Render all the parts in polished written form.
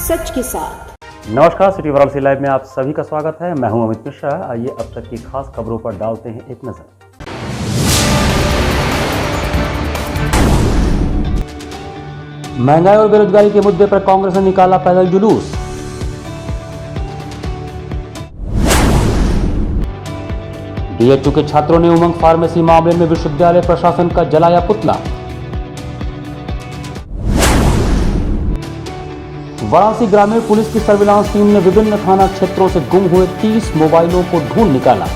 सच के साथ। नमस्कार, सिटी वाराणसी लाइव में आप सभी का स्वागत है। मैं हूं अमित मिश्रा। आइए अब तक की खास खबरों पर डालते हैं एक नजर। महंगाई और बेरोजगारी के मुद्दे पर कांग्रेस ने निकाला पैदल जुलूस। बीएचयू के छात्रों ने उमंग फार्मेसी मामले में विश्वविद्यालय प्रशासन का जलाया पुतला। वाराणसी ग्रामीण पुलिस की सर्विलांस टीम ने विभिन्न थाना क्षेत्रों से गुम हुए 30 मोबाइलों को ढूंढ निकाला।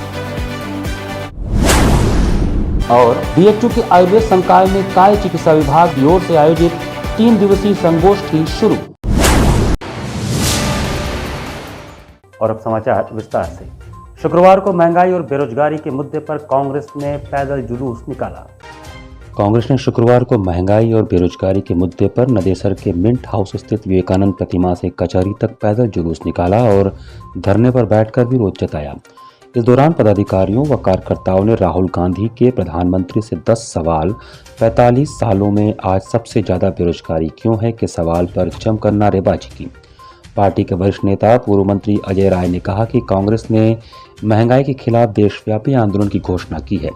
और बीएचयू के आयुर्वेद संकाय में काय चिकित्सा विभाग की ओर से आयोजित 3 दिवसीय संगोष्ठी शुरू। और अब समाचार विस्तार से। शुक्रवार को महंगाई और बेरोजगारी के मुद्दे पर कांग्रेस ने पैदल जुलूस निकाला। कांग्रेस ने शुक्रवार को महंगाई और बेरोजगारी के मुद्दे पर नदेसर के मिंट हाउस स्थित विवेकानंद प्रतिमा से कचहरी तक पैदल जुलूस निकाला और धरने पर बैठकर विरोध जताया। इस दौरान पदाधिकारियों व कार्यकर्ताओं ने राहुल गांधी के प्रधानमंत्री से 10 सवाल 45 सालों में आज सबसे ज्यादा बेरोजगारी क्यों है के सवाल पर जमकर नारेबाजी की। पार्टी के वरिष्ठ नेता पूर्व मंत्री अजय राय ने कहा कि कांग्रेस ने महंगाई के खिलाफ देशव्यापी आंदोलन की घोषणा की है।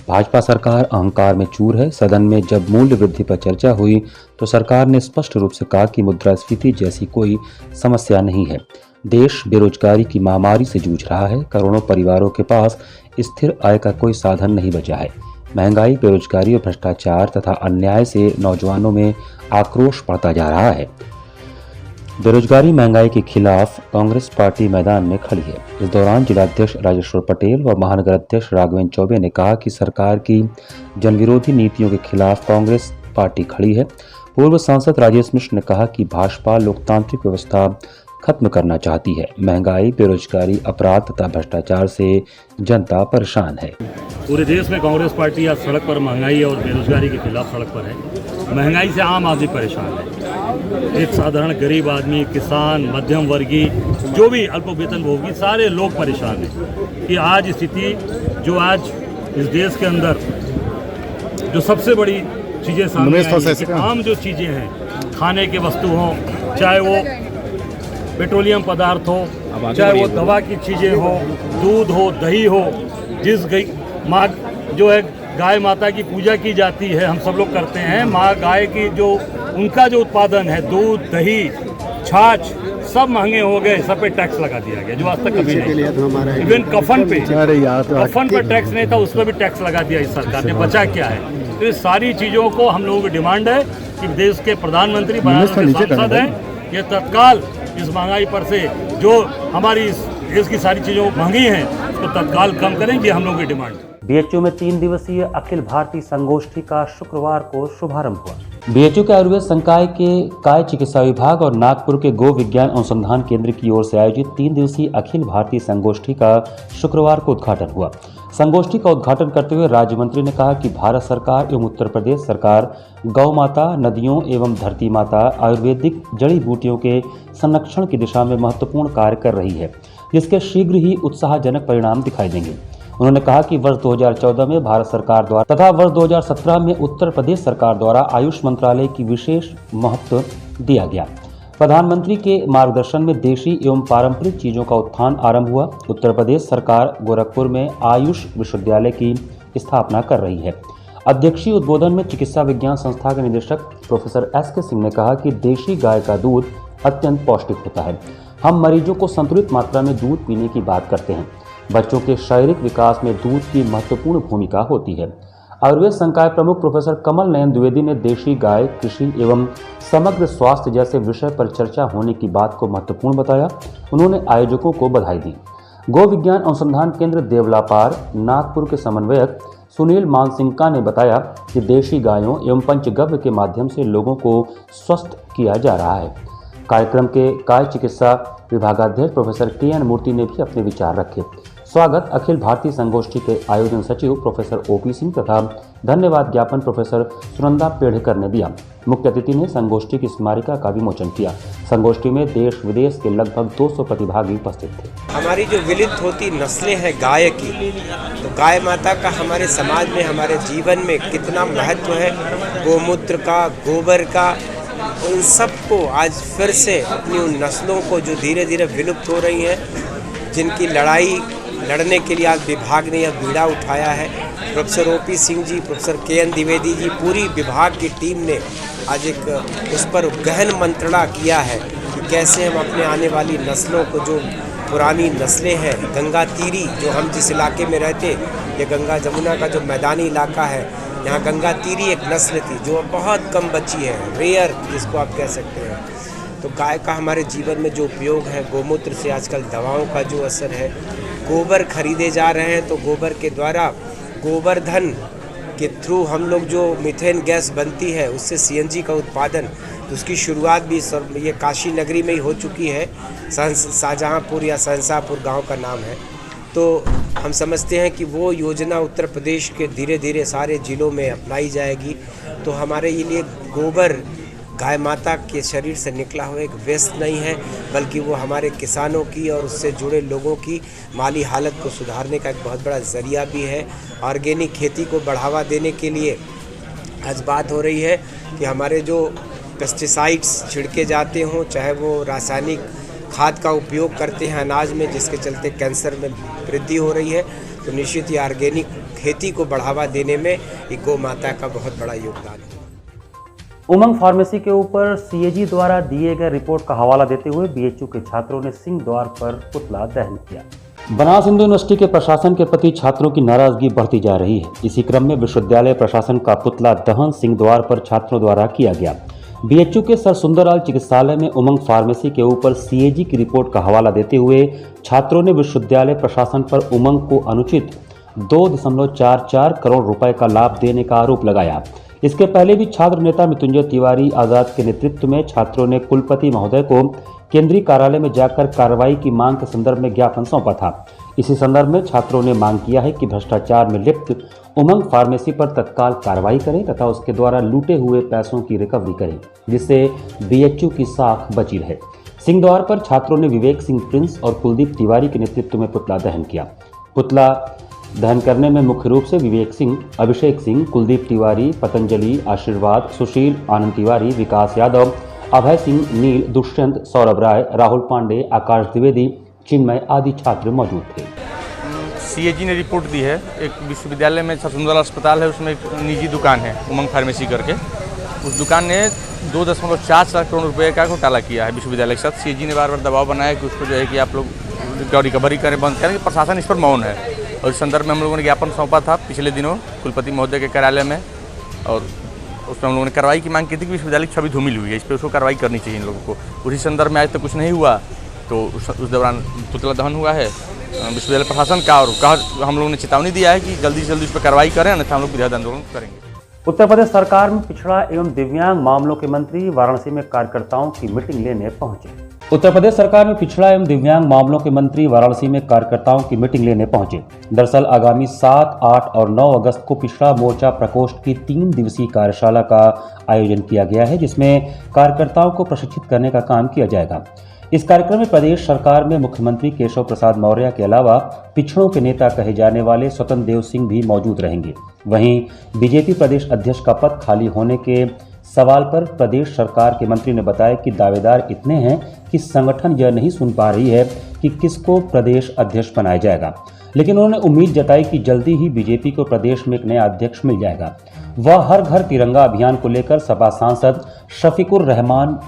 भाजपा सरकार अहंकार में चूर है। सदन में जब मूल्य वृद्धि पर चर्चा हुई तो सरकार ने स्पष्ट रूप से कहा कि मुद्रास्फीति जैसी कोई समस्या नहीं है। देश बेरोजगारी की महामारी से जूझ रहा है। करोड़ों परिवारों के पास स्थिर आय का कोई साधन नहीं बचा है। महंगाई, बेरोजगारी और भ्रष्टाचार तथा अन्याय से नौजवानों में आक्रोश बढ़ता जा रहा है। बेरोजगारी महंगाई के खिलाफ कांग्रेस पार्टी मैदान में खड़ी है। इस दौरान जिलाध्यक्ष राजेश्वर पटेल व महानगर अध्यक्ष राघवेंद्र चौबे ने कहा कि सरकार की जनविरोधी नीतियों के खिलाफ कांग्रेस पार्टी खड़ी है। पूर्व सांसद राजेश मिश्र ने कहा कि भाजपा लोकतांत्रिक व्यवस्था खत्म करना चाहती है। महंगाई, बेरोजगारी, अपराध तथा भ्रष्टाचार से जनता परेशान है। पूरे देश में कांग्रेस पार्टी आज सड़क पर महंगाई और बेरोजगारी के खिलाफ सड़क पर है। महंगाई से आम आदमी परेशान है। एक साधारण गरीब आदमी, किसान, मध्यम वर्गीय, जो भी अल्प वेतनभोगी, सारे लोग परेशान हैं कि आज स्थिति जो आज इस देश के अंदर जो सबसे बड़ी चीज़ें सामने आई हैं, कि आम जो चीज़ें हैं, खाने के वस्तु हों, चाहे वो पेट्रोलियम पदार्थ हो, चाहे वो दवा की चीज़ें हो, दूध हो, दही हो, जिस माँ जो है गाय माता की पूजा की जाती है, हम सब लोग करते हैं। माँ गाय की जो उनका जो उत्पादन है, दूध, दही, छाछ, सब महंगे हो गए। सब पे टैक्स लगा दिया गया जो आज तक कभी नहीं। इवन कफन पे टैक्स नहीं था, उस पर भी टैक्स लगा दिया इस सरकार ने। बचा क्या है? तो ये सारी चीज़ों को हम लोगों की डिमांड है कि देश के प्रधानमंत्री सांसद हैं, ये तत्काल इस महंगाई पर से जो हमारी इस देश की सारी चीज़ों महंगी हैं उसको तत्काल कम करें, ये हम लोगों की डिमांड है। बीएचयू में 3 दिवसीय अखिल भारतीय संगोष्ठी का शुक्रवार को शुभारंभ हुआ। बीएचयू के आयुर्वेद संकाय के काय चिकित्सा विभाग और नागपुर के गो विज्ञान अनुसंधान केंद्र की ओर से आयोजित 3 दिवसीय अखिल भारतीय संगोष्ठी का शुक्रवार को उद्घाटन हुआ। संगोष्ठी का उद्घाटन करते हुए राज्य मंत्री ने कहा कि भारत सरकार एवं उत्तर प्रदेश सरकार गौ माता, नदियों एवं धरती माता, आयुर्वेदिक जड़ी बूटियों के संरक्षण की दिशा में महत्वपूर्ण कार्य कर रही है, जिसके शीघ्र ही उत्साहजनक परिणाम दिखाई देंगे। उन्होंने कहा कि वर्ष 2014 में भारत सरकार द्वारा तथा वर्ष 2017 में उत्तर प्रदेश सरकार द्वारा आयुष मंत्रालय की विशेष महत्व दिया गया। प्रधानमंत्री के मार्गदर्शन में देशी एवं पारंपरिक चीजों का उत्थान आरंभ हुआ। उत्तर प्रदेश सरकार गोरखपुर में आयुष विश्वविद्यालय की स्थापना कर रही है। अध्यक्षीय उद्बोधन में चिकित्सा विज्ञान संस्था के निदेशक प्रोफेसर SK सिंह ने कहा कि देशी गाय का दूध अत्यंत पौष्टिक होता है। हम मरीजों को संतुलित मात्रा में दूध पीने की बात करते हैं। बच्चों के शारीरिक विकास में दूध की महत्वपूर्ण भूमिका होती है। आयुर्वेद संकाय प्रमुख प्रोफेसर कमल नयन द्विवेदी ने देशी गाय, कृषि एवं समग्र स्वास्थ्य जैसे विषय पर चर्चा होने की बात को महत्वपूर्ण बताया। उन्होंने आयोजकों को बधाई दी। गो विज्ञान अनुसंधान केंद्र देवलापार नागपुर के समन्वयक सुनील मानसिंका ने बताया कि देशी गायों एवं पंचगव्य के माध्यम से लोगों को स्वस्थ किया जा रहा है। कार्यक्रम के काय चिकित्सा विभागाध्यक्ष प्रोफेसर KN मूर्ति ने भी अपने विचार रखे। स्वागत अखिल भारतीय संगोष्ठी के आयोजन सचिव प्रोफेसर OP सिंह तथा धन्यवाद ज्ञापन प्रोफेसर सुनंदा पेढ़कर ने दिया। मुख्य अतिथि ने संगोष्ठी की स्मारिका का विमोचन किया। संगोष्ठी में देश विदेश के लगभग 200 प्रतिभागी उपस्थित थे। हमारी जो विलुप्त होती नस्लें हैं गाय की, तो गाय माता का हमारे समाज में, हमारे जीवन में कितना महत्व है। गोमूत्र का, गोबर का, उन सबको आज फिर से अपनी उन नस्लों को जो धीरे धीरे विलुप्त हो रही हैं, जिनकी लड़ाई लड़ने के लिए आज विभाग ने यह बीड़ा उठाया है। Professor OP Singh ji, professor KN Dwivedi ji, पूरी विभाग की टीम ने आज एक उस पर गहन मंत्रणा किया है कि कैसे हम अपने आने वाली नस्लों को, जो पुरानी नस्लें हैं, गंगा तीरी, जो हम जिस इलाके में रहते, ये गंगा जमुना का जो मैदानी इलाका है, यहाँ गंगा तीरी एक नस्ल थी जो बहुत कम बची है, रेयर जिसको आप कह सकते हैं। तो गाय का हमारे जीवन में जो उपयोग है, गोमूत्र से आजकल दवाओं का जो असर है, गोबर खरीदे जा रहे हैं, तो गोबर के द्वारा गोवर्धन के थ्रू हम लोग जो मीथेन गैस बनती है उससे सीएनजी का उत्पादन, तो उसकी शुरुआत भी ये काशी नगरी में ही हो चुकी है। शाहजहाँपुर या सहंसापुर गांव का नाम है। तो हम समझते हैं कि वो योजना उत्तर प्रदेश के धीरे धीरे सारे ज़िलों में अपनाई जाएगी। तो हमारे लिए गोबर गाय माता के शरीर से निकला हुआ एक वेस्ट नहीं है, बल्कि वो हमारे किसानों की और उससे जुड़े लोगों की माली हालत को सुधारने का एक बहुत बड़ा ज़रिया भी है। ऑर्गेनिक खेती को बढ़ावा देने के लिए आज बात हो रही है कि हमारे जो पेस्टिसाइड्स छिड़के जाते हों, चाहे वो रासायनिक खाद का उपयोग करते हैं अनाज में, जिसके चलते कैंसर में वृद्धि हो रही है, तो निश्चित ही ऑर्गेनिक खेती को बढ़ावा देने में एक गौ माता का बहुत बड़ा योगदान है। उमंग फार्मेसी के ऊपर सीएजी द्वारा दिए गए रिपोर्ट का हवाला देते हुए बीएचयू के छात्रों ने सिंह द्वार पर पुतला दहन किया। बनास हिंदू यूनिवर्सिटी के प्रशासन के प्रति छात्रों की नाराजगी बढ़ती जा रही है। इसी क्रम में विश्वविद्यालय प्रशासन का पुतला दहन सिंह द्वार पर छात्रों द्वारा किया गया। बीएचयू के सर सुंदरलाल चिकित्सालय में उमंग फार्मेसी के ऊपर सीएजी की रिपोर्ट का हवाला देते हुए छात्रों ने विश्वविद्यालय प्रशासन पर उमंग को अनुचित 2.44 करोड़ रुपए का लाभ देने का आरोप लगाया। इसके पहले भी छात्र नेता मृत्युंजय तिवारी आजाद के नेतृत्व में छात्रों ने कुलपति महोदय को केंद्रीय कार्यालय में जाकर कार्रवाई की मांग के संदर्भ में ज्ञापन सौंपा था। इसी संदर्भ में छात्रों ने मांग किया है कि भ्रष्टाचार में लिप्त उमंग फार्मेसी पर तत्काल कार्रवाई करें तथा उसके द्वारा लूटे हुए पैसों की रिकवरी करें, जिससे बीएचयू की साख बची रहे। सिंह द्वार पर छात्रों ने विवेक सिंह प्रिंस और कुलदीप तिवारी के नेतृत्व में पुतला दहन किया। पुतला दहन करने में मुख्य रूप से विवेक सिंह, अभिषेक सिंह, कुलदीप तिवारी, पतंजलि, आशीर्वाद, सुशील, आनंद तिवारी, विकास यादव, अभय सिंह, नील, दुष्यंत, सौरभ राय, राहुल पांडे, आकाश द्विवेदी, चिन्मय आदि छात्र मौजूद थे। सीएजी ने रिपोर्ट दी है, एक विश्वविद्यालय में सुंदरलाल अस्पताल है, उसमें एक निजी दुकान है उमंग फार्मेसी करके। उस दुकान ने 2.4 करोड़ रुपए का घोटाला किया है विश्वविद्यालय के साथ। सीएजी ने बार बार दबाव बनाया कि उसको जो है कि आप लोग रिकवरी करें, बंद करें। प्रशासन इस पर मौन है और इस संदर्भ में हम लोगों ने ज्ञापन सौंपा था पिछले दिनों कुलपति महोदय के कार्यालय में, और उसमें हम लोगों ने कार्रवाई की मांग की थी कि विश्वविद्यालय की छवि धूमिल हुई है, इस पर उसको कार्रवाई करनी चाहिए इन लोगों को। उसी संदर्भ में आज तक कुछ नहीं हुआ, तो उस दौरान पुतला दहन हुआ है विश्वविद्यालय प्रशासन का, और कहा हम लोगों ने चेतावनी दिया है कि जल्दी से जल्दी उस पर कार्रवाई करें, अन्यथा हम लोग बृहद आंदोलन करेंगे। उत्तर प्रदेश सरकार में पिछड़ा एवं दिव्यांग मामलों के मंत्री वाराणसी में कार्यकर्ताओं की मीटिंग लेने पहुंचे। उत्तर प्रदेश सरकार में पिछड़ा एवं दिव्यांग मामलों के मंत्री वाराणसी में कार्यकर्ताओं की मीटिंग लेने पहुंचे। दरअसल आगामी 7, 8 और 9 अगस्त को पिछड़ा मोर्चा प्रकोष्ठ की 3 दिवसीय कार्यशाला का आयोजन किया गया है, जिसमें कार्यकर्ताओं को प्रशिक्षित करने का काम किया जाएगा। इस कार्यक्रम में प्रदेश सरकार में मुख्यमंत्री केशव प्रसाद मौर्य के अलावा पिछड़ों के नेता कहे जाने वाले स्वतंत्र देव सिंह भी मौजूद रहेंगे। वहीं बीजेपी प्रदेश अध्यक्ष का पद खाली होने के सवाल पर प्रदेश सरकार के मंत्री ने बताया कि दावेदार इतने हैं कि संगठन यह नहीं सुन पा रही है कि किसको प्रदेश अध्यक्ष बनाया जाएगा, लेकिन उन्होंने उम्मीद जताई कि जल्दी ही बीजेपी को प्रदेश में एक नया अध्यक्ष मिल जाएगा। वह हर घर तिरंगा अभियान को लेकर सपा सांसद शफीकुर रहमान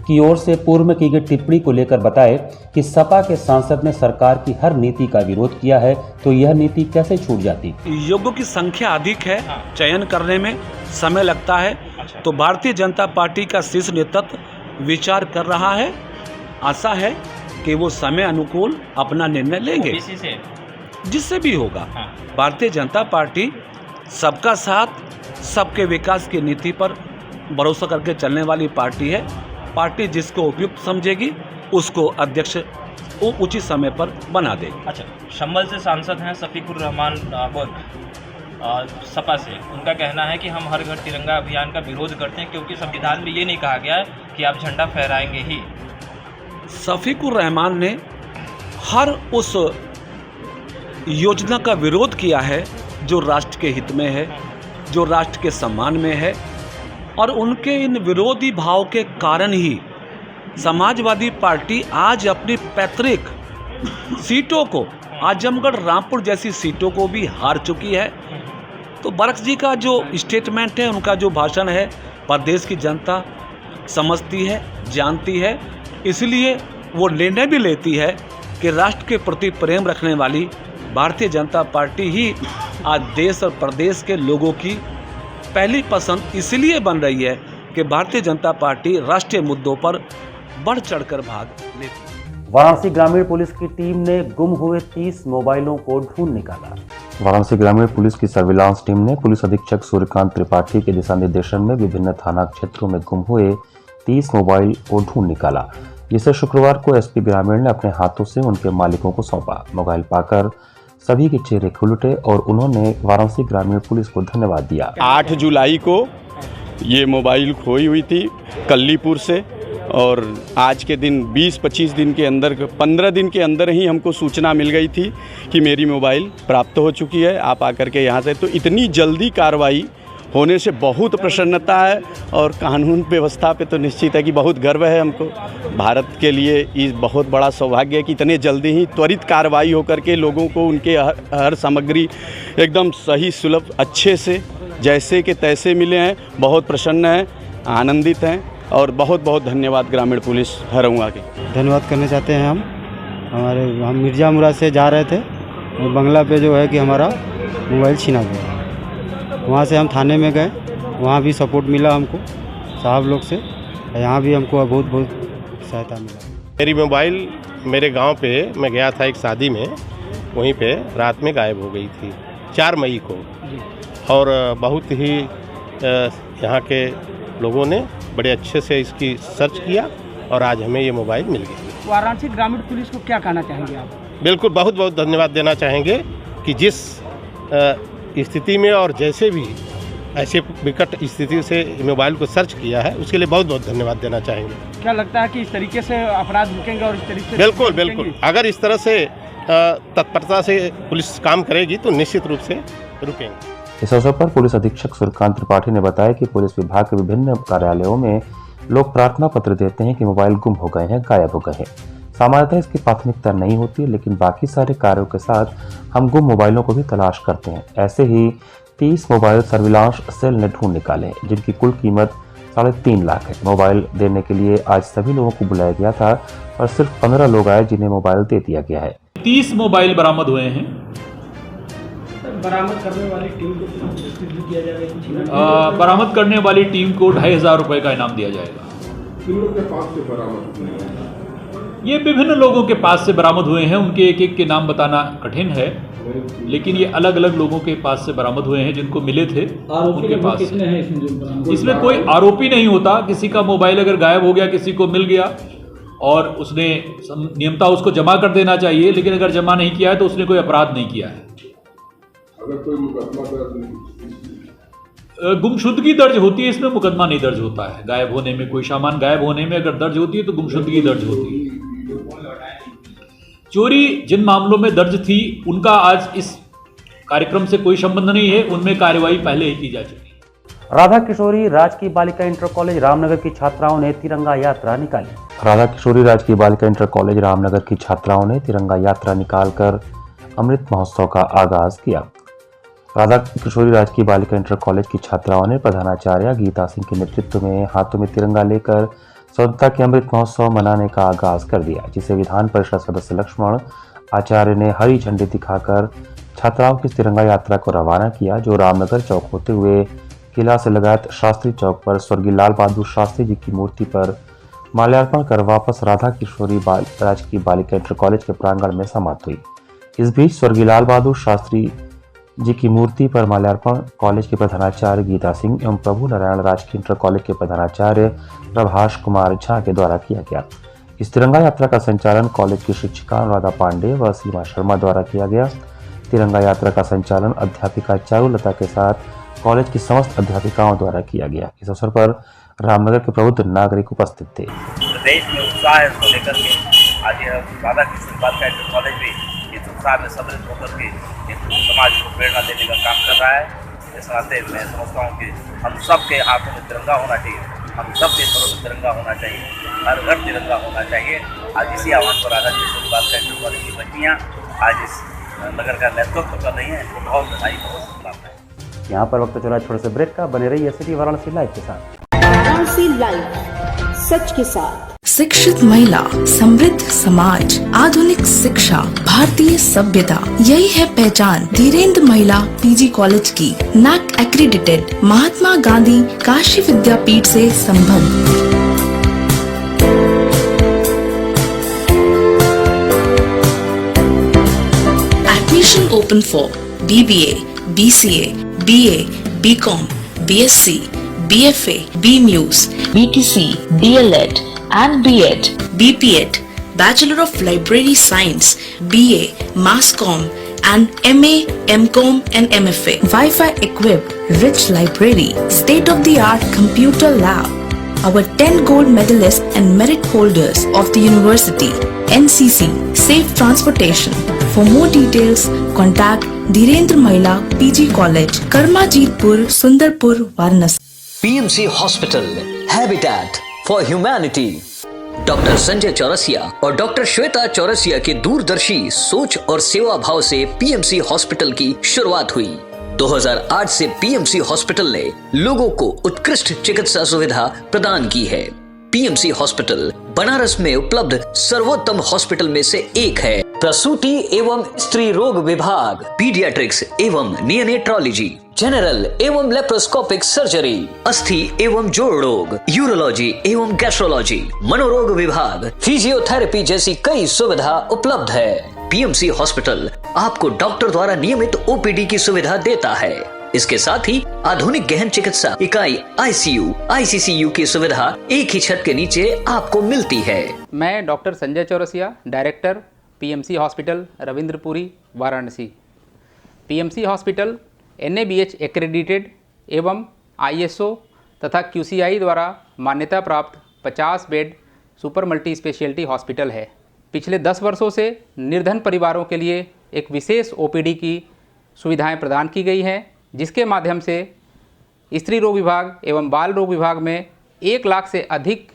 की ओर से पूर्व में की गई टिप्पणी को लेकर बताए कि सपा के सांसद ने सरकार की हर नीति का विरोध किया है, तो यह नीति कैसे छूट जाती। योग्यों की संख्या अधिक है, चयन करने में समय लगता है, तो भारतीय जनता पार्टी का शीर्ष नेतृत्व विचार कर रहा है। आशा है कि वो समय अनुकूल अपना निर्णय लेंगे, जिससे भी होगा। भारतीय जनता पार्टी सबका साथ, सबके विकास की नीति पर भरोसा करके चलने वाली पार्टी है। पार्टी जिसको उपयुक्त समझेगी उसको अध्यक्ष वो उचित समय पर बना देगी। अच्छा, शम्बल से सांसद हैं शफीकुर रहमान सपा से, उनका कहना है कि हम हर घर तिरंगा अभियान का विरोध करते हैं क्योंकि संविधान में ये नहीं कहा गया है कि आप झंडा फहराएंगे ही। शफीकुर रहमान ने हर उस योजना का विरोध किया है जो राष्ट्र के हित में है, जो राष्ट्र के सम्मान में है। और उनके इन विरोधी भाव के कारण ही समाजवादी पार्टी आज अपनी पैतृक सीटों को, आजमगढ़, रामपुर जैसी सीटों को भी हार चुकी है। तो बरक्स जी का जो स्टेटमेंट है, उनका जो भाषण है, प्रदेश की जनता समझती है, जानती है, इसलिए वो निर्णय भी लेती है कि राष्ट्र के प्रति प्रेम रखने वाली भारतीय जनता पार्टी ही आज देश और प्रदेश के लोगों की पहली पसंद इसलिए बन रही है कि भारतीय जनता पार्टी राष्ट्रीय मुद्दों पर बढ़ चढ़कर भाग लेती है। वाराणसी ग्रामीण पुलिस की टीम ने गुम हुए 30 मोबाइलों को ढूंढ निकाला। वाराणसी ग्रामीण पुलिस की सर्विलांस टीम ने पुलिस अधीक्षक सूर्यकांत त्रिपाठी के दिशा निर्देशन में विभिन्न थाना क्षेत्रों में गुम हुए 30 मोबाइल को ढूंढ निकाला, जिसे शुक्रवार को एसपी ग्रामीण ने अपने हाथों से उनके मालिकों को सौंपा। मोबाइल पाकर सभी के चेहरे खुल उठे और उन्होंने वाराणसी ग्रामीण पुलिस को धन्यवाद दिया। 8 जुलाई को ये मोबाइल खोई हुई थी कल्लीपुर से, और आज के दिन 20-25 दिन के अंदर, 15 दिन के अंदर ही हमको सूचना मिल गई थी कि मेरी मोबाइल प्राप्त हो चुकी है, आप आकर के यहाँ से। तो इतनी जल्दी कार्रवाई होने से बहुत प्रसन्नता है, और कानून व्यवस्था पे तो निश्चित है कि बहुत गर्व है हमको। भारत के लिए ये बहुत बड़ा सौभाग्य है कि इतने जल्दी ही त्वरित कार्रवाई होकर के लोगों को उनके हर सामग्री एकदम सही, सुलभ, अच्छे से जैसे के तैसे मिले हैं। बहुत प्रसन्न हैं, आनंदित हैं, और बहुत बहुत धन्यवाद ग्रामीण पुलिस हरौंगा के। धन्यवाद करना चाहते हैं हम मिर्जा मुराद से जा रहे थे, बंगला पे जो है कि हमारा मोबाइल छीना गया। वहाँ से हम थाने में गए, वहाँ भी सपोर्ट मिला हमको साहब लोग से, यहाँ भी हमको बहुत बहुत सहायता मिला। मेरी मोबाइल मेरे गांव पे, मैं गया था एक शादी में, वहीं पे रात में गायब हो गई थी 4 मई को, और बहुत ही यहाँ के लोगों ने बड़े अच्छे से इसकी सर्च किया और आज हमें ये मोबाइल मिल गई। वाराणसी ग्रामीण पुलिस को क्या कहना चाहेंगे आप? बिल्कुल बहुत बहुत धन्यवाद देना चाहेंगे कि जिस स्थिति में और जैसे भी ऐसे विकट स्थिति से मोबाइल को सर्च किया है, उसके लिए बहुत बहुत धन्यवाद देना चाहेंगे। क्या लगता है कि इस तरीके से अपराध रुकेंगे और इस तरीके से? बिल्कुल बिल्कुल, अगर इस तरह से तत्परता से पुलिस काम करेगी तो निश्चित रूप से रुकेंगे। इस अवसर पर पुलिस अधीक्षक सूर्यकांत त्रिपाठी ने बताया कि पुलिस विभाग के विभिन्न कार्यालयों में लोग प्रार्थना पत्र देते हैं कि मोबाइल गुम हो गए हैं, गायब हो गए हैं। सामान्यतः इसकी प्राथमिकता नहीं होती, लेकिन बाकी सारे कार्यों के साथ हम गुम मोबाइलों को भी तलाश करते हैं। ऐसे ही 30 मोबाइल सर्विलांस सेल ने ढूंढ निकाले, जिनकी कुल कीमत 3.5 लाख है। मोबाइल देने के लिए आज सभी लोगों को बुलाया गया था और सिर्फ 15 लोग आए जिन्हें मोबाइल दे दिया गया है। 30 मोबाइल बरामद हुए हैं। बरामद करने वाली टीम को दिया जाएगा? बरामद करने वाली टीम को 2,500 रुपये का इनाम दिया जाएगा। ये विभिन्न लोगों के पास से बरामद हुए हैं, उनके एक एक के नाम बताना कठिन है, लेकिन ये अलग अलग लोगों के पास से बरामद हुए हैं जिनको मिले थे उनके पास। इसमें कोई आरोपी नहीं होता। किसी का मोबाइल अगर गायब हो गया, किसी को मिल गया और उसने नियमता उसको जमा कर देना चाहिए, लेकिन अगर जमा नहीं किया है तो उसने कोई अपराध नहीं किया है। अगर कोई मुकदमा गुमशुदगी दर्ज होती है, इसमें मुकदमा नहीं दर्ज होता है। गायब होने में, कोई सामान गायब होने में अगर दर्ज होती है तो गुमशुदगी दर्ज होती है। चोरी जिन मामलों में दर्ज थी उनका आज इस कार्यक्रम से कोई संबंध नहीं है, उनमें कार्रवाई पहले ही की जा चुकी है। राधा किशोरी राजकीय बालिका इंटर कॉलेज रामनगर की छात्राओं ने तिरंगा यात्रा निकाली। राधा किशोरी राजकीय बालिका इंटर कॉलेज रामनगर की छात्राओं ने तिरंगा यात्रा निकालकर अमृत महोत्सव का आगाज किया। राधा किशोरी राजकीय बालिका इंटर कॉलेज की छात्राओं ने प्रधानाचार्य गीता सिंह के नेतृत्व में हाथों में तिरंगा लेकर स्वतंत्रता के अमृत महोत्सव मनाने का आगाज कर दिया, जिसे विधान परिषद सदस्य लक्ष्मण आचार्य ने हरी झंडी दिखाकर छात्राओं की तिरंगा यात्रा को रवाना किया, जो रामनगर चौक होते हुए किला से लगात शास्त्री चौक पर स्वर्गीय लाल बहादुर शास्त्री जी की मूर्ति पर माल्यार्पण कर वापस राधा किशोरी राजकीय बालिका इंटर कॉलेज के प्रांगण में समाप्त हुई। इस बीच स्वर्गीय लाल बहादुर शास्त्री जी की मूर्ति पर माल्यार्पण कॉलेज के प्रधानाचार्य गीता सिंह एवं प्रभु नारायण राजकीय इंटर कॉलेज के प्रधानाचार्य प्रभाष कुमार झा के द्वारा किया गया। इस तिरंगा यात्रा का संचालन कॉलेज की शिक्षिका अनुराधा पांडे व सीमा शर्मा द्वारा किया गया। तिरंगा यात्रा का संचालन अध्यापिका चारुलता के साथ कॉलेज की समस्त अध्यापिकाओं द्वारा किया गया। इस अवसर पर रामनगर के प्रबुद्ध नागरिक उपस्थित थे। प्रदेश में उत्साह है इसको लेकर के आज राधा किशोरी बालिका इंटर कॉलेज भी इस उत्साह में सम्मिलित होकर के समाज को प्रेरणा देने का काम कर रहा है। इस नाते मैं समझता हूँ कि हम सब के हाथों में तिरंगा होना चाहिए, हम सब के घरों में तिरंगा होना चाहिए, हर घर तिरंगा होना चाहिए। आज इसी आह्वान पर आज़ाद किशोर कॉलेज की बच्चियाँ आज इस नगर का नेतृत्व कर रही हैं, तो बहुत बधाई, बहुत शुभकामनाएं। यहाँ पर वक्त चला छोटे से ब्रेक का, बने रहिए सिटी वाराणसी लाइव के साथ। वाराणसी लाइव, सच के साथ। शिक्षित महिला, समृद्ध समाज, आधुनिक शिक्षा, भारतीय सभ्यता, यही है पहचान धीरेन्द्र महिला पीजी कॉलेज की। NAAC एक्रीडिटेड, महात्मा गांधी काशी विद्यापीठ से संबद्ध। Admission open for BBA, BCA, BA, BCom, BSc, BFA, BMUS, BTC, DLED and B.Ed, B.Ped, Bachelor of Library Science, BA, Mass Comm and MA, MCom and MFA. Wi-Fi equipped, rich library, state-of-the-art computer lab. Our 10 gold medalists and merit holders of the university, NCC, safe transportation. For more details, contact Dhirendra Mahila PG College, Karmajitpur, Sundarpur, Varanasi. PMC Hospital, Habitat for Humanity। Doctor Sanjay Chaurasia और doctor Shweta Chaurasia के दूरदर्शी सोच और सेवा भाव से PMC hospital की शुरुआत हुई। 2008 से पीएमसी हॉस्पिटल ने लोगों को उत्कृष्ट चिकित्सा सुविधा प्रदान की है। पीएमसी हॉस्पिटल बनारस में उपलब्ध सर्वोत्तम हॉस्पिटल में से एक है। प्रसूति एवं स्त्री रोग विभाग, पीडियाट्रिक्स एवं नियोनेट्रोलॉजी, जनरल एवं लेप्रोस्कोपिक सर्जरी, अस्थि एवं जोड़ रोग, यूरोलॉजी एवं गैस्ट्रोलॉजी, मनोरोग विभाग, फिजियोथेरेपी जैसी कई सुविधा उपलब्ध है। पीएमसी हॉस्पिटल आपको डॉक्टर द्वारा नियमित ओपीडी की सुविधा देता है। इसके साथ ही आधुनिक गहन चिकित्सा इकाई आईसीयू, आईसीसीयू की सुविधा एक ही छत के नीचे आपको मिलती है। मैं doctor Sanjay Chaurasia, director PMC hospital Ravindrapuri, Varanasi. PMC hospital NABH accredited एवं ISO तथा QCI द्वारा मान्यता प्राप्त 50 bed super multi speciality hospital है। पिछले 10 वर्षों से निर्धन परिवारों के लिए एक विशेष OPD की सुविधाएं प्रदान की गई हैं, जिसके माध्यम से स्त्री रोग विभाग एवं बाल रोग विभाग में 1 लाख से अधिक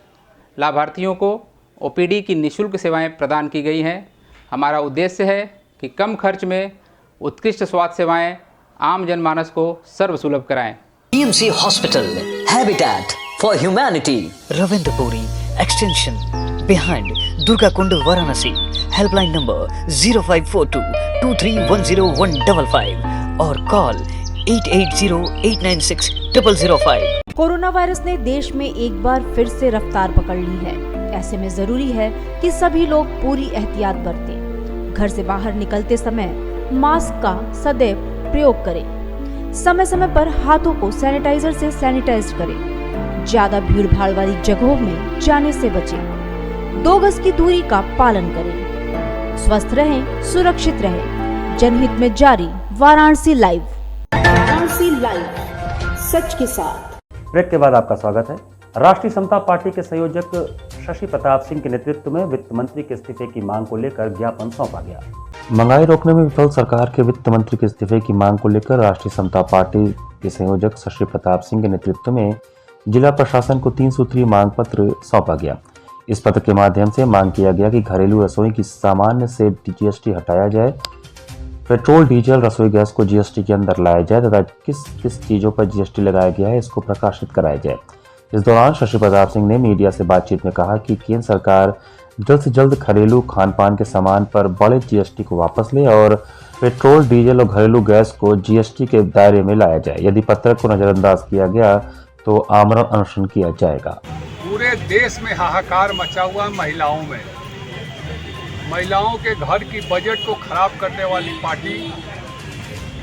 लाभार्थियों को OPD की निःशुल्क सेवाएं प्रदान की गई हैं। हमारा उद्देश्य है कि कम खर्च में उत्कृष्ट स्वास्थ्य सेवाएं आम जनमानस को सर्वसुलभ कराएं। PMC hospital, habitat for humanity, Ravindrapuri extension, behind Durga Kund, Varanasi. Helpline number 0542231015 और कॉल 8808960005। कोरोना वायरस ने देश में एक बार फिर से रफ्तार पकड़ ली है। ऐसे में जरूरी है कि सभी लोग पूरी एहतियात बरतें। घर से बाहर निकलते समय मास्क का सदैव प्रयोग करें। समय समय पर हाथों को सैनिटाइजर से सैनिटाइज करें। ज्यादा भीड़ भाड़ वाली जगहों में जाने से बचें। 2 गज की दूरी का पालन करें। स्वस्थ रहें, सुरक्षित रहें। जनहित में जारी वाराणसी लाइव। वाराणसी लाइव, सच के साथ। ब्रेक के बाद आपका स्वागत है। राष्ट्रीय समता पार्टी के संयोजक शशि प्रताप सिंह के नेतृत्व में वित्त मंत्री के इस्तीफे की मांग को लेकर ज्ञापन सौंपा गया। महंगाई रोकने में विफल सरकार के वित्त मंत्री के इस्तीफे की मांग को लेकर राष्ट्रीय समता पार्टी के संयोजक शशि प्रताप सिंह के नेतृत्व में जिला प्रशासन को 3 सूत्रीय मांग पत्र सौंपा गया। इस पत्र के माध्यम से मांग किया गया कि घरेलू रसोई की सामान्य से GST हटाया जाए, पेट्रोल डीजल रसोई गैस को GST के अंदर लाया जाए तथा किस किस चीज़ों पर GST लगाया गया है इसको प्रकाशित कराया जाए। इस दौरान शशि प्रताप सिंह ने मीडिया से बातचीत में कहा कि केंद्र सरकार जल्द से जल्द घरेलू खान पान के सामान पर बड़े GST को वापस ले और पेट्रोल डीजल और घरेलू गैस को GST के दायरे में लाया जाए। यदि पत्र को नजरअंदाज किया गया तो आमरण अनशन किया जाएगा। पूरे देश में हाहाकार मचा हुआ महिलाओं में, महिलाओं के घर की बजट को खराब करने वाली पार्टी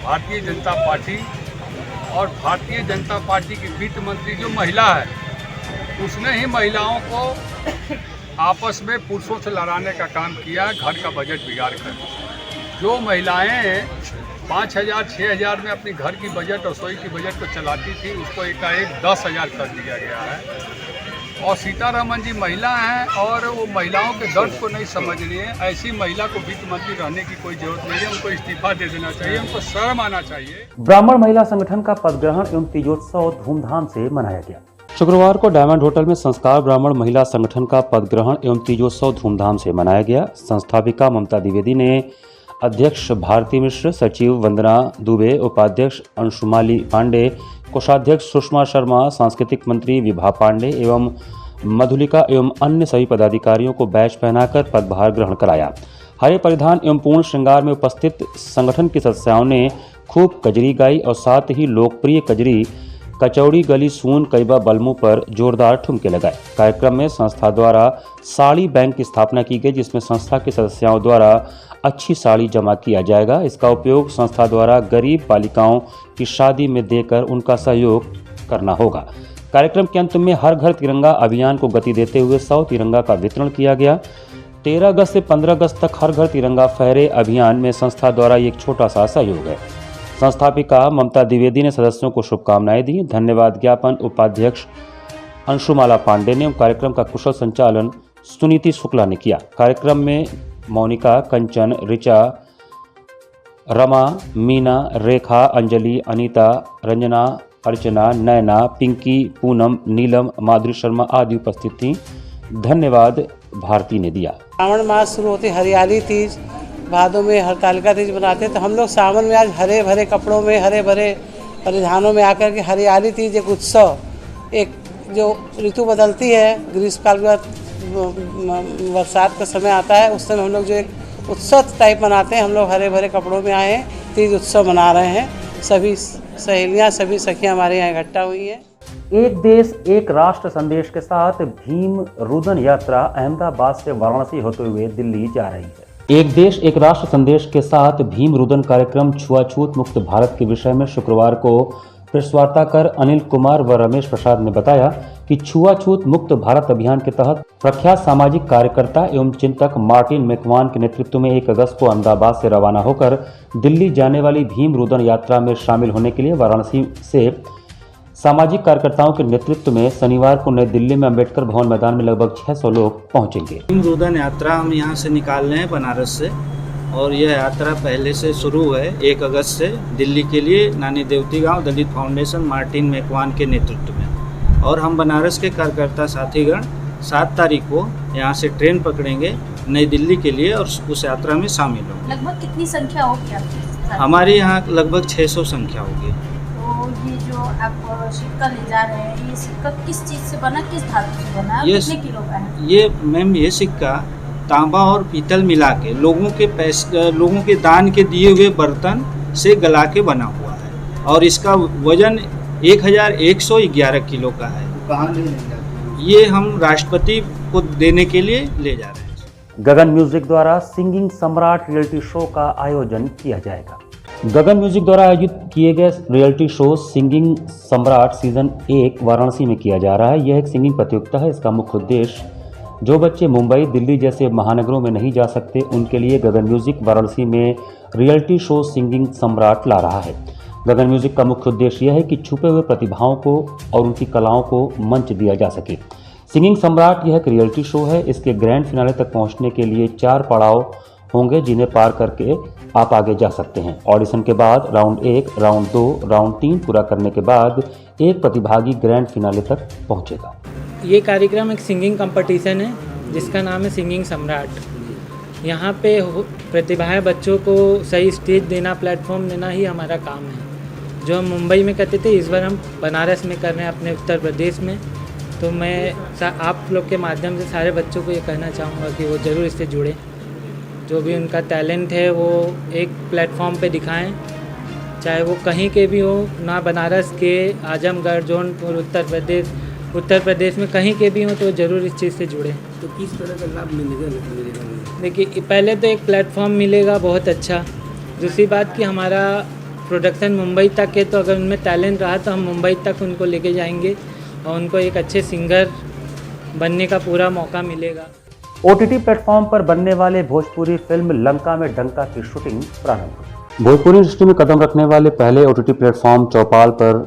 भारतीय जनता पार्टी, और भारतीय जनता पार्टी की वित्त मंत्री जो महिला है उसने ही महिलाओं को आपस में पुरुषों से लड़ाने का काम किया, घर का बजट बिगाड़ कर। जो महिलाएं 5,000 6,000 में अपनी घर की बजट, रसोई की बजट को चलाती थी, उसको एकाएक 10,000 कर दिया गया है। और सीतारमन जी महिला हैं और वो महिलाओं के दर्द को नहीं समझ रही है। ऐसी महिला को वित्त मंत्री रहने की कोई जरूरत नहीं है, उनको इस्तीफा दे देना चाहिए, उनको शर्म आना चाहिए। ब्राह्मण महिला संगठन का पदग्रहण एवं तीजोत्सव धूमधाम से मनाया गया। शुक्रवार को डायमंड होटल में संस्कार ब्राह्मण महिला संगठन का पदग्रहण एवं तीजोत्सव धूमधाम से मनाया गया। संस्थापिका ममता द्विवेदी ने अध्यक्ष भारती मिश्र, सचिव वंदना दुबे, उपाध्यक्ष अंशुमाली पांडे, कोषाध्यक्ष सुषमा शर्मा, सांस्कृतिक मंत्री विभा पांडे एवं मधुलिका एवं अन्य सभी पदाधिकारियों को बैच पहनाकर पदभार ग्रहण कराया। हरे परिधान एवं पूर्ण श्रृंगार में उपस्थित संगठन की सदस्यों ने खूब कजरी गाई और साथ ही लोकप्रिय कजरी कचौड़ी गली सून कैबा बलमू पर जोरदार ठुमके लगाए। कार्यक्रम में संस्था द्वारा साड़ी बैंक की स्थापना की गई, जिसमें संस्था के सदस्यों द्वारा अच्छी साड़ी जमा किया जाएगा। इसका उपयोग संस्था द्वारा गरीब बालिकाओं की शादी में देकर उनका सहयोग करना होगा। कार्यक्रम के अंत में हर घर तिरंगा अभियान को गति देते हुए 100 तिरंगा का वितरण किया गया। 13 अगस्त से 15 अगस्त तक हर घर तिरंगा फहरे अभियान में संस्था द्वारा एक छोटा सा सहयोग है। संस्थापिका ममता द्विवेदी ने सदस्यों को शुभकामनाएं दी। धन्यवाद ज्ञापन उपाध्यक्ष अंशुमाला पांडे ने कार्यक्रम का कुशल संचालन सुनीति शुक्ला ने किया। कार्यक्रम में मोनिका, कंचन, ऋचा, रमा, मीना, रेखा, अंजलि, अनीता, रंजना, अर्चना, नैना, पिंकी, पूनम, नीलम, माधुरी शर्मा आदि उपस्थित थीं। धन्यवाद भारती ने दिया। श्रावण मास शुरू होती, हरियाली तीज, भादों में हरतालिका तीज बनाते हैं, तो हम लोग सावन में आज हरे भरे कपड़ों में, हरे भरे परिधानों में आकर के हरियाली तीज एक उत्सव, एक जो ऋतु बदलती है, ग्रीष्मकाल के बाद बरसात का समय आता है, उस समय हम लोग जो एक उत्सव टाइप मनाते हैं। हम लोग हरे भरे कपड़ों में आए हैं, तीज उत्सव मना रहे हैं। सभी सहेलियाँ, सभी सखियाँ हमारे यहाँ इकट्ठा हुई हैं। एक देश एक राष्ट्र संदेश के साथ भीम रुदन यात्रा अहमदाबाद से वाराणसी होते हुए दिल्ली जा रही है। एक देश एक राष्ट्र संदेश के साथ भीम रुदन कार्यक्रम छुआछूत मुक्त भारत के विषय में शुक्रवार को प्रेस वार्ता कर अनिल कुमार व रमेश प्रसाद ने बताया कि छुआछूत मुक्त भारत अभियान के तहत प्रख्यात सामाजिक कार्यकर्ता एवं चिंतक मार्टिन मैकवान के नेतृत्व में 1 अगस्त को अहमदाबाद से रवाना होकर दिल्ली जाने वाली भीम रुदन यात्रा में शामिल होने के लिए वाराणसी से सामाजिक कार्यकर्ताओं के नेतृत्व में शनिवार को नई दिल्ली में अंबेडकर भवन मैदान में लगभग 600 लोग पहुंचेंगे। भीम रुदन यात्रा हम यहाँ से निकाल रहे हैं बनारस से, और यह यात्रा पहले से शुरू है 1 अगस्त से दिल्ली के लिए नानी देवती गांव दलित फाउंडेशन मार्टिन मैकवान के नेतृत्व में। और हम बनारस के कार्यकर्ता साथीगण 7 तारीख को यहाँ से ट्रेन पकड़ेंगे नई दिल्ली के लिए और उस यात्रा में शामिल होंगे। लगभग कितनी संख्या होगी आपकी? हमारे यहाँ लगभग 600 संख्या होगी। ये जो आप सिक्का ले जा रहे हैं, ये सिक्का किस चीज़ से बना, किस धातु से बना है, कितने किलो का है? ये मैम ये सिक्का तांबा और पीतल मिला के लोगों के दान के दिए हुए बर्तन से गला के बना हुआ है और इसका वजन 1111 किलो का है। कहाँ ले जाएंगे? ये हम राष्ट्रपति को देने के लिए ले जा रहे हैं। गगन म्यूजिक द्वारा सिंगिंग सम्राट रियलिटी शो का आयोजन किया जाएगा। गगन म्यूजिक द्वारा आयोजित किए गए रियलिटी शो सिंगिंग सम्राट सीजन 1 वाराणसी में किया जा रहा है। यह एक सिंगिंग प्रतियोगिता है। इसका मुख्य उद्देश्य जो बच्चे मुंबई, दिल्ली जैसे महानगरों में नहीं जा सकते, उनके लिए गगन म्यूजिक वाराणसी में रियलिटी शो सिंगिंग सम्राट ला रहा है। गगन म्यूजिक का मुख्य उद्देश्य यह है कि छुपे हुए प्रतिभाओं को और उनकी कलाओं को मंच दिया जा सके। सिंगिंग सम्राट यह एक रियलिटी शो है। इसके ग्रैंड फिनाले तक पहुंचने के लिए 4 पड़ाव होंगे, जिन्हें पार करके आप आगे जा सकते हैं। ऑडिशन के बाद राउंड 1, राउंड 2, राउंड 3 पूरा करने के बाद एक प्रतिभागी ग्रैंड फिनाले तक पहुंचेगा। ये कार्यक्रम एक सिंगिंग कंपटीशन है जिसका नाम है सिंगिंग सम्राट। यहाँ पे प्रतिभाएं बच्चों को सही स्टेज देना, प्लेटफॉर्म देना ही हमारा काम है। जो हम मुंबई में करते थे, इस बार हम बनारस में कर रहे हैं, अपने उत्तर प्रदेश में। तो मैं आप लोग के माध्यम से सारे बच्चों को ये कहना चाहूँगा कि वो ज़रूर इससे जुड़ें। जो भी उनका टैलेंट है वो एक प्लेटफॉर्म पे दिखाएं, चाहे वो कहीं के भी हो, ना बनारस के, आजमगढ़, जौनपुर, उत्तर प्रदेश में कहीं के भी हो, तो ज़रूर इस चीज़ से जुड़ें। तो किस तरह का लाभ मिलेगा? देखिए, पहले तो एक प्लेटफॉर्म मिलेगा बहुत अच्छा। दूसरी बात कि हमारा प्रोडक्शन मुंबई तक है, तो अगर उनमें टैलेंट रहा तो हम मुंबई तक उनको लेके जाएंगे और उनको एक अच्छे सिंगर बनने का पूरा मौका मिलेगा। OTT प्लेटफॉर्म पर बनने वाले भोजपुरी फिल्म लंका में डंका की शूटिंग प्रारंभ। भोजपुरी इंडस्ट्री में कदम रखने वाले पहले OTT प्लेटफॉर्म चौपाल पर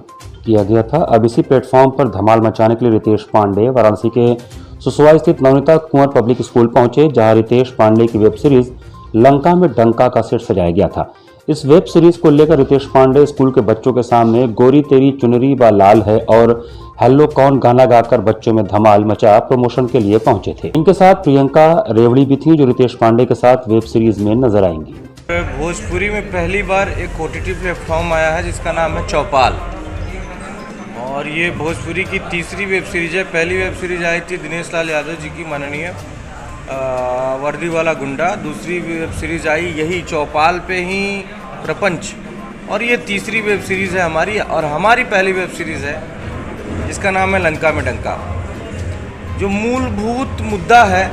किया गया था। अब इसी प्लेटफॉर्म पर धमाल मचाने के लिए रितेश पांडे वाराणसी के सुसवाई स्थित नवनीता कुंवर पब्लिक स्कूल पहुंचे, जहां रितेश पांडे की वेब सीरीज लंका में डंका का सेट सजाया गया था। इस वेब सीरीज को लेकर रितेश पांडे स्कूल के बच्चों के सामने गोरी तेरी चुनरी व लाल है और हेलो कौन गाना गाकर बच्चों में धमाल मचा प्रमोशन के लिए पहुंचे थे। इनके साथ प्रियंका रेवड़ी भी थी, जो रितेश पांडे के साथ वेब सीरीज में नजर आएंगी। भोजपुरी में पहली बार एक OTT प्लेटफॉर्म आया है जिसका नाम है चौपाल, और ये भोजपुरी की तीसरी वेब सीरीज है। पहली वेब सीरीज आई थी दिनेश लाल यादव जी की माननीय वर्दी वाला गुंडा। दूसरी वेब सीरीज आई यही चौपाल पे ही प्रपंच, और ये तीसरी वेब सीरीज़ है हमारी, और हमारी पहली वेब सीरीज़ है जिसका नाम है लंका में डंका। जो मूलभूत मुद्दा है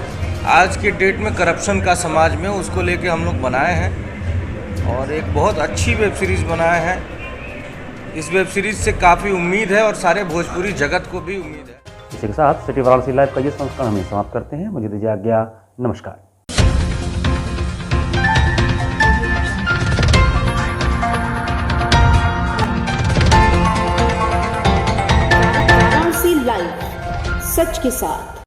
आज के डेट में करप्शन का समाज में, उसको लेके हम लोग बनाए हैं और एक बहुत अच्छी वेब सीरीज़ बनाए हैं। इस वेब सीरीज़ से काफ़ी उम्मीद है और सारे भोजपुरी जगत को भी उम्मीद है। इसी के साथ सिटी वाराणसी लाइव का ये संस्करण हम समाप्त करते हैं। मुझे दीजिए आज्ञा, नमस्कार। लाइव सच के साथ।